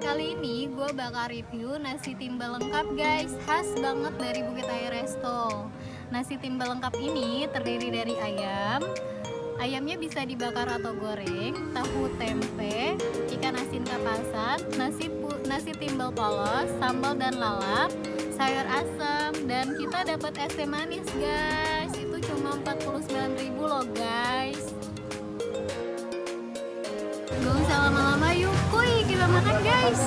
Kali ini gue bakal review nasi timbal lengkap guys, khas banget dari Bukit Air Resto. Nasi timbal lengkap ini terdiri dari ayamnya bisa dibakar atau goreng, tahu tempe, ikan asin kapasan, nasi timbal polos, sambal dan lalap, sayur asam, dan kita dapat es teh manis guys. Itu cuma 49.000 loh guys. Gak usah lama-lama, yuk kuy kita makan guys.